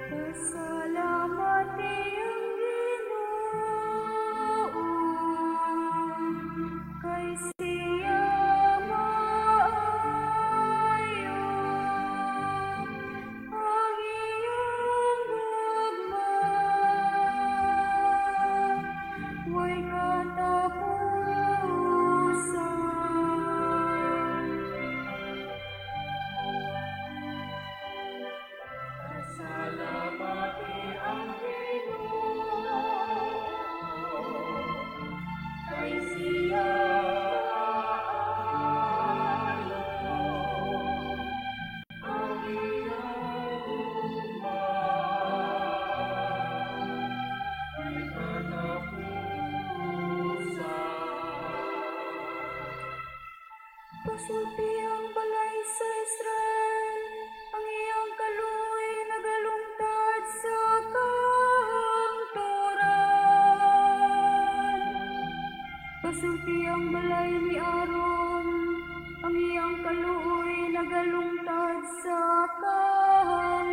Pasalamat iyong Ginoo, kay siya maayo ang iyong gugma, way katapusan. Salamati ang Ginoo, kay siya maayo ang iyong gugma, ay katapusan. Pasulti ang balay sa Israel, ang iyang kaluoy nagalungtad sa kahangturan. Pasulti ang balay ni Aaron, ang iyang kaluoy nagalungtad sa kahangturan.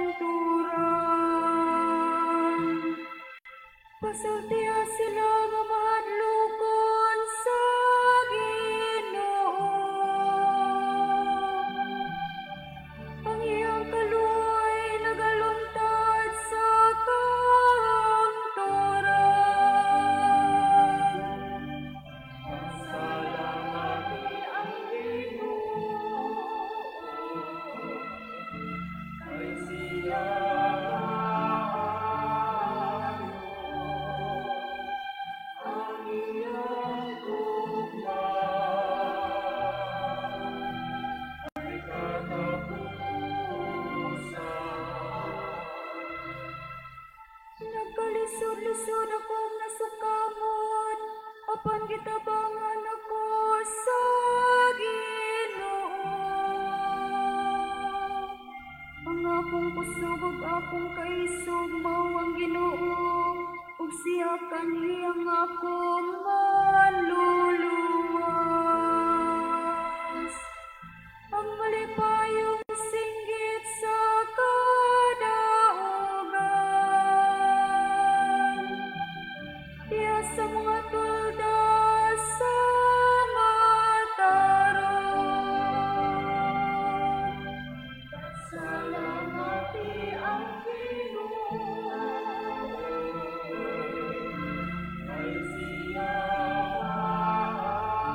Pasultiya sila nga mahadlokon sa Ginoo, ang iyang kaluoy nagalungtad sa kahangturan. Salamati ang Ginoo, kay siya maayo ang iyong gugma, ay katapusan. Nagkalisod-lisod akong nasukamot, apan gitabangan ako sa Ginoo. Ang akong kusog ug akong kaisog mao ang Ginoo, ug siya kaniyang akong manluluwas. Ang malipayong singgit sa kadaugan, iya sa mga tulda sa matarong. Salamati ang Ginoo, kay siya maayo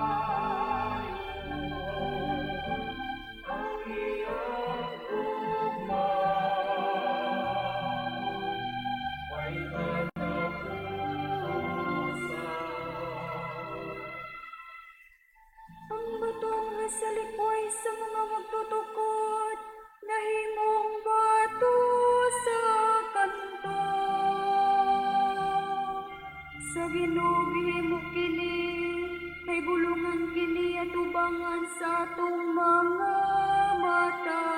ang iyong gugma, way katapusan. Ang batong nasa likoy sa mga magtutukod, nahimong bato sa kanto. Sa Ginoo gihimo kini, kay bulungan kini at ubangan sa atong mga mata.